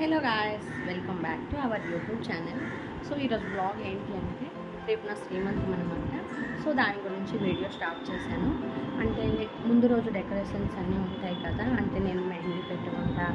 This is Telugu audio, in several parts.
Hello guys, welcome back to our YouTube channel. So ఈరోజు బ్లాగ్ ఏంటి అంటే రేపు నా శ్రీమంతం అనమాట. సో దాని గురించి వీడియో స్టార్ట్ చేశాను. అంటే ముందు రోజు డెకరేషన్స్ అన్నీ ఉంటాయి కదా, అంటే నేను మెహందీ పెట్టుకుంటా,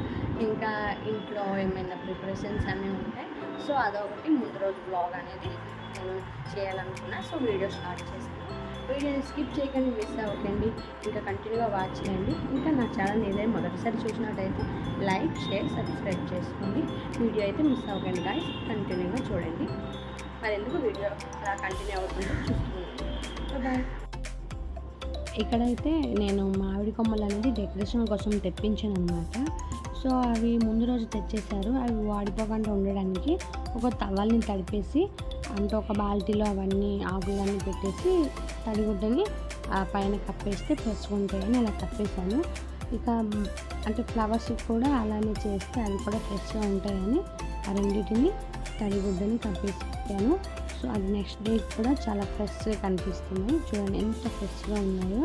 ఇంకా ఇంట్లో ఏమైనా ప్రిపరేషన్స్ అన్నీ ఉంటాయి. సో అదొకటి ముందు రోజు బ్లాగ్ అనేది నేను చేయాలనుకున్నా. సో వీడియో స్టార్ట్ చేశాను. వీడియోని స్కిప్ చేయకండి, మిస్ అవ్వకండి, ఇంకా కంటిన్యూగా వాచ్ చేయండి. ఇంకా నా ఛానల్ ఏదైనా మొదటిసారి చూసినట్టయితే లైక్, షేర్, సబ్స్క్రైబ్ చేసుకోండి. వీడియో అయితే మిస్ అవ్వకండి గాయస్, కంటిన్యూగా చూడండి. మరి ఎందుకు వీడియో అలా కంటిన్యూ అవుతుందో చూస్తున్నాను. బాయ్. ఇక్కడైతే నేను మామిడి కొమ్మలు అనేది డెకరేషన్ కోసం తెప్పించాను అనమాట. సో అవి ముందు రోజు తెచ్చేసారు. అవి వాడిపోకుండా ఉండడానికి ఒక టవల్ని తడిపేసి, అంటే ఒక బాల్టీలో అవన్నీ ఆకులన్నీ పెట్టేసి తడిగుడ్డని పైన కప్పేస్తే ఫ్రెష్గా ఉంటాయని అలా కప్పేసాను. ఇక అంటే ఫ్లవర్స్ కూడా అలానే చేస్తే అవి కూడా ఫ్రెష్గా ఉంటాయని ఆ రెండింటిని తడిగుడ్డని కప్పేసి పెట్టాను. సో అది నెక్స్ట్ డే కూడా చాలా ఫ్రెష్గా కనిపిస్తున్నాయి. చూడండి ఎంత ఫ్రెష్గా ఉన్నాయో.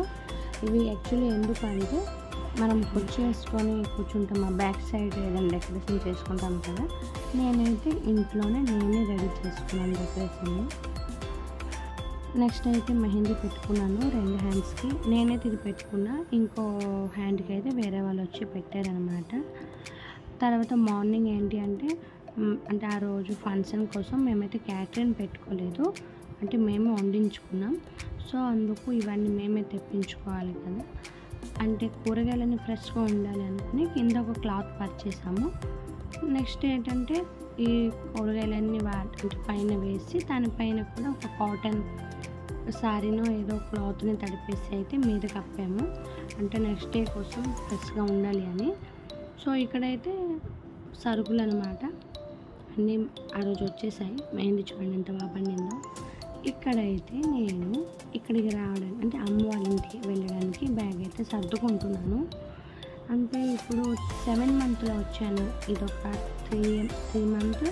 ఇవి యాక్చువల్లీ ఎందుకంటే మనం కుర్చీ వేసుకొని కూర్చుంటాం, ఆ బ్యాక్ సైడ్ ఏదైనా డెకరేషన్ చేసుకుంటాం కదా. నేనైతే ఇంట్లోనే నేనే రెడీ చేసుకున్నాను డెకరేషన్. నెక్స్ట్ అయితే మెహందీ పెట్టుకున్నాను 2 హ్యాండ్స్కి. నేనైతే ఇది పెట్టుకున్నా, ఇంకో హ్యాండ్కి అయితే వేరే వాళ్ళు వచ్చి పెట్టారనమాట. తర్వాత మార్నింగ్ ఏంటి అంటే ఆ రోజు ఫంక్షన్ కోసం మేమైతే క్యాటరింగ్ పెట్టుకోలేదు, అంటే మేమే వండించుకున్నాం. సో అందుకు ఇవన్నీ మేమే తెప్పించుకోవాలి కదా, అంటే కూరగాయలన్నీ ఫ్రెష్గా ఉండాలి అనుకుని కింద ఒక క్లాత్ పర్చేసాము. నెక్స్ట్ ఏంటంటే ఈ కూరగాయలన్నీ అంటే పైన వేసి దానిపైన కూడా ఒక కాటన్ శారీనో ఏదో క్లాత్ని తడిపేసి అయితే మీద కప్పాము, అంటే నెక్స్ట్ డే కోసం ఫ్రెష్గా ఉండాలి అని. సో ఇక్కడైతే సరుకులు అనమాట అన్నీ ఆ రోజు వచ్చేసాయి. మెహందీ చూడండి ఎంత బాగా పండిందో. ఇక్కడైతే నేను ఇక్కడికి రావడానికి, అంటే అమ్మ వాళ్ళ ఇంటికి వెళ్ళడానికి బ్యాగ్ అయితే సర్దుకుంటున్నాను. అంటే ఇప్పుడు 7 మంత్లో వచ్చాను. ఇది ఒక 3 మంత్,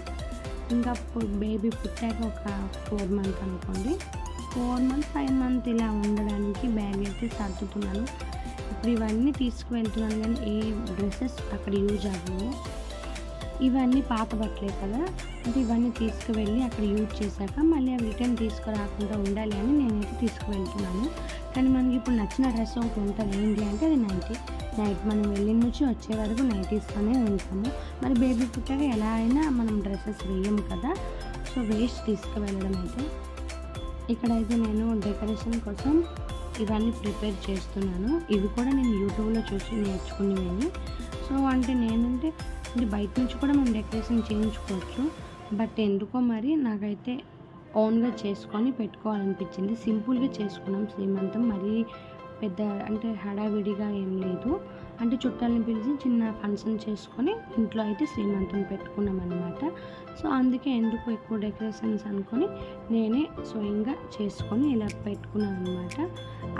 ఇంకా బేబీ పుట్టాక ఒక 4 మంత్ అనుకోండి. 4 మంత్ 5 మంత్ ఇలా ఉండడానికి బ్యాగ్ అయితే సర్దుతున్నాను. ఇప్పుడు ఇవన్నీ తీసుకువెళ్తున్నాను, కానీ ఏ డ్రెస్సెస్ అక్కడ యూజ్ అవ్వవు. ఇవన్నీ పాత బట్టలే కదా, అంటే ఇవన్నీ తీసుకువెళ్ళి అక్కడ యూజ్ చేశాక మళ్ళీ అవి రిటర్న్ తీసుకురాకుండా ఉండాలి అని నేనైతే తీసుకువెళ్తున్నాను. కానీ మనకి ఇప్పుడు నచ్చిన డ్రెస్ ఒకటి ఉంటుంది, ఏంటి అంటే అది నైట్ మనం వెళ్ళిన నుంచి వచ్చే వరకు నైటీస్తోనే ఉంటాము. మరి బేబీ పుట్టాక ఎలా అయినా మనం డ్రెస్సెస్ వేయము కదా, సో వేస్ట్ తీసుకువెళ్ళడం అయితే. ఇక్కడైతే నేను డెకరేషన్ కోసం ఇవన్నీ ప్రిపేర్ చేస్తున్నాను. ఇవి కూడా నేను యూట్యూబ్లో చూసి నేర్చుకునేవి. సో అంటే బయట నుంచి కూడా మనం డెకరేషన్ చేయించుకోవచ్చు, బట్ ఎందుకో మరి నాకైతే ఓన్గా చేసుకొని పెట్టుకోవాలనిపించింది. సింపుల్గా చేసుకున్నాం శ్రీమంతం, మరీ పెద్ద అంటే హడావిడిగా ఏం లేదు. అంటే చుట్టాలని పిలిచి చిన్న ఫంక్షన్ చేసుకొని ఇంట్లో అయితే శ్రీమంతం పెట్టుకున్నాం అనమాట. సో అందుకే ఎందుకు ఎక్కువ డెకరేషన్స్ అనుకొని నేనే స్వయంగా చేసుకొని ఇలా పెట్టుకున్నాను అనమాట.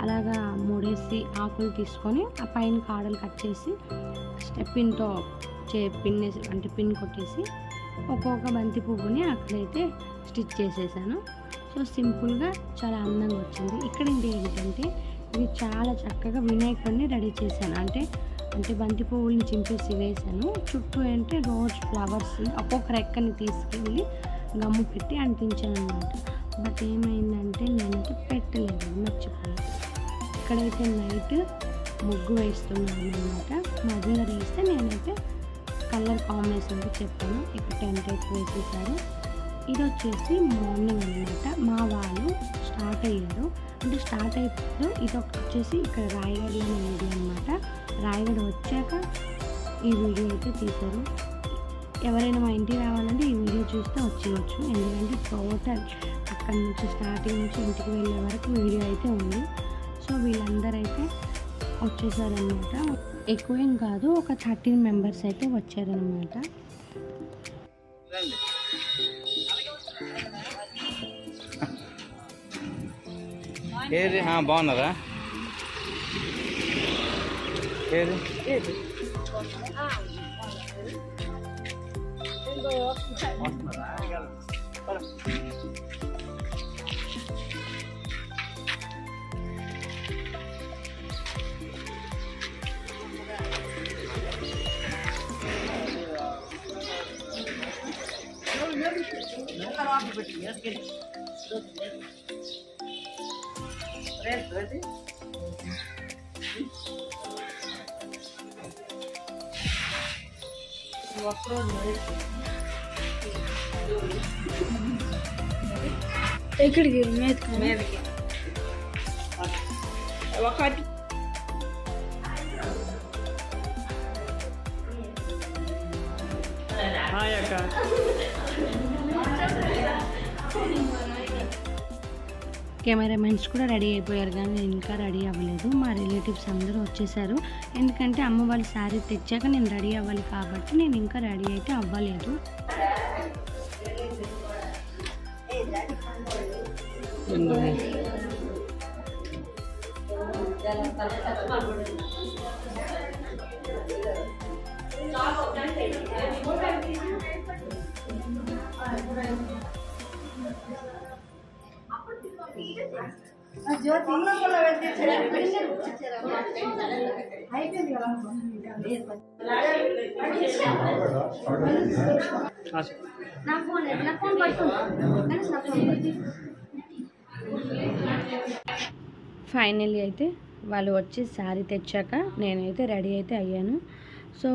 అలాగా 3 ఆకులు తీసుకొని ఆ పైన కాడలు కట్ చేసి పిన్తో పిన్నేసి, అంటే పిన్ కొట్టేసి ఒక్కొక్క బంతి పువ్వుని అక్కడైతే స్టిచ్ చేసేసాను. సో సింపుల్గా చాలా అందంగా వచ్చింది. ఇక్కడ ఏంటంటే ఇవి చాలా చక్కగా వినాయకుడిని రెడీ చేశాను. అంటే బంతి పువ్వుల్ని చింపేసి వేసాను. చుట్టూ అంటే రోజ్ ఫ్లవర్స్ ఒక్కొక్క రెక్కని తీసుకెళ్ళి గమ్ము పెట్టి అంటించాను అనమాట. బట్ ఏమైందంటే నేనైతే పెట్టలేదు, మర్చిపోయాను. ఇక్కడైతే నైట్ ముగ్గు వేస్తున్నాను అనమాట. మధ్యలో వేస్తే నేనైతే కలర్ కాంబినేషన్గా చెప్పాను. ఇక్కడ టెంట్ అయితే వేసేసారు. ఇది వచ్చేసి మార్నింగ్ అనమాట. మా వాళ్ళు స్టార్ట్ అయ్యారు, అంటే స్టార్ట్ అయిపోయారు. ఇది వచ్చేసి ఇక్కడ రాయగడలో వీడియో అనమాట. రాయగడ వచ్చాక ఈ వీడియో అయితే తీశారు. ఎవరైనా మా ఇంటికి రావాలంటే ఈ వీడియో చూస్తే వచ్చేయచ్చు, ఎందుకంటే టోటల్ అక్కడి నుంచి స్టార్టింగ్ నుంచి ఇంటికి వెళ్ళే వరకు వీడియో అయితే ఉంది. సో వీళ్ళందరూ అయితే వచ్చేసారనమాట. ఎక్కువేం కాదు, ఒక 13 మెంబర్స్ అయితే వచ్చారనమాట. ఏది బాగున్నారా? ఏది ఎక్కడికి మీదకి ఒకటి కెమెరామెన్స్ కూడా రెడీ అయిపోయారు, కానీ నేను ఇంకా రెడీ అవ్వలేదు. మా రిలేటివ్స్ అందరూ వచ్చేసారు. ఎందుకంటే అమ్మ వాళ్ళ శారీ తెచ్చాక నేను రెడీ అవ్వాలి కాబట్టి నేను ఇంకా రెడీ అయితే అవ్వలేదు. ఫైనల్లీ అయితే వాళ్ళు వచ్చి శారీ తెచ్చాక నేనైతే రెడీ అయితే అయ్యాను. సో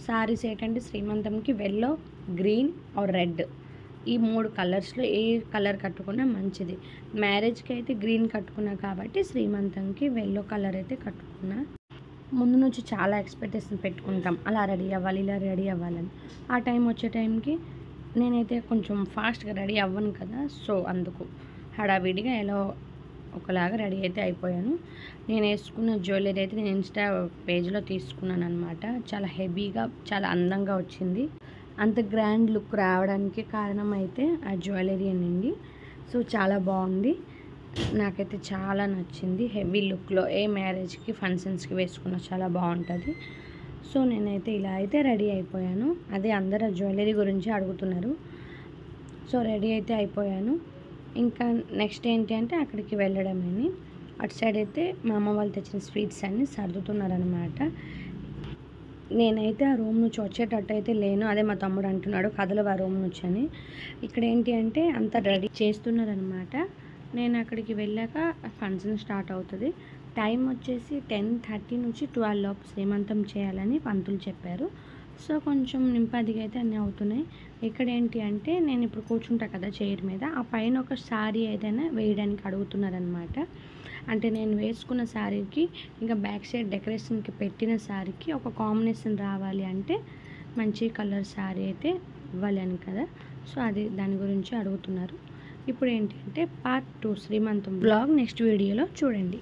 శారీస్ ఏంటంటే శ్రీమంతంకి ఎల్లో, గ్రీన్ ఆర్ రెడ్, ఈ 3 కలర్స్లో ఏ కలర్ కట్టుకున్నా మంచిది. మ్యారేజ్కి అయితే గ్రీన్ కట్టుకున్నా కాబట్టి శ్రీమంతంకి ఎల్లో కలర్ అయితే కట్టుకున్నా. ముందు నుంచి చాలా ఎక్స్పెక్టేషన్ పెట్టుకుంటాం, అలా రెడీ అవ్వాలి, ఇలా రెడీ అవ్వాలని. ఆ టైం వచ్చే టైంకి నేనైతే కొంచెం ఫాస్ట్గా రెడీ అవ్వను కదా, సో అందుకు హడావిడిగా ఎలా ఒకలాగా రెడీ అయితే అయిపోయాను. నేను వేసుకున్న జ్యువెలరీ అయితే నేను ఇన్స్టా పేజ్లో తీసుకున్నాను అనమాట. చాలా హెవీగా, చాలా అందంగా వచ్చింది. అంత గ్రాండ్ లుక్ రావడానికి కారణం అయితే ఆ జ్యువెలరీ అనండి. సో చాలా బాగుంది, నాకైతే చాలా నచ్చింది. హెవీ లుక్లో ఏ మ్యారేజ్కి, ఫంక్షన్స్కి వేసుకున్నా చాలా బాగుంటుంది. సో నేనైతే ఇలా అయితే రెడీ అయిపోయాను. అదే అందరూ జ్యువెలరీ గురించి అడుగుతున్నారు. సో రెడీ అయితే అయిపోయాను. ఇంకా నెక్స్ట్ ఏంటి అంటే అక్కడికి వెళ్ళడమని. అటు సైడ్ అయితే మా అమ్మ వాళ్ళు తెచ్చిన స్వీట్స్ అన్నీ సర్దుతున్నారనమాట. నేనైతే ఆ రూమ్ నుంచి వచ్చేటట్టు అయితే లేను. అదే మా తమ్ముడు అంటున్నాడు కథలు ఆ రూమ్ నుంచి అని. ఇక్కడ ఏంటి అంటే అంతా రెడీ చేస్తున్నారనమాట. నేను అక్కడికి వెళ్ళాక ఫంక్షన్ స్టార్ట్ అవుతుంది. టైం వచ్చేసి 10:30 నుంచి 12 లోపు శ్రీమంతం చేయాలని పంతులు చెప్పారు. సో కొంచెం నింపాదిగా అయితే అన్నీ అవుతున్నాయి. ఇక్కడ ఏంటి అంటే నేను ఇప్పుడు కూర్చుంటా కదా చైర్ మీద, ఆ పైన ఒక శారీ ఏదైనా వేయడానికి అడుగుతున్నారనమాట. అంటే నేను వేసుకున్న శారీకి ఇంకా బ్యాక్ సైడ్ డెకరేషన్కి పెట్టిన శారీకి ఒక కాంబినేషన్ రావాలి అంటే మంచి కలర్ శారీ అయితే ఇవ్వాలి అని కదా. సో అది దాని గురించి అడుగుతున్నారు. ఇప్పుడు ఏంటి అంటే పార్ట్ 2 శ్రీమంతం బ్లాగ్ నెక్స్ట్ వీడియోలో చూడండి.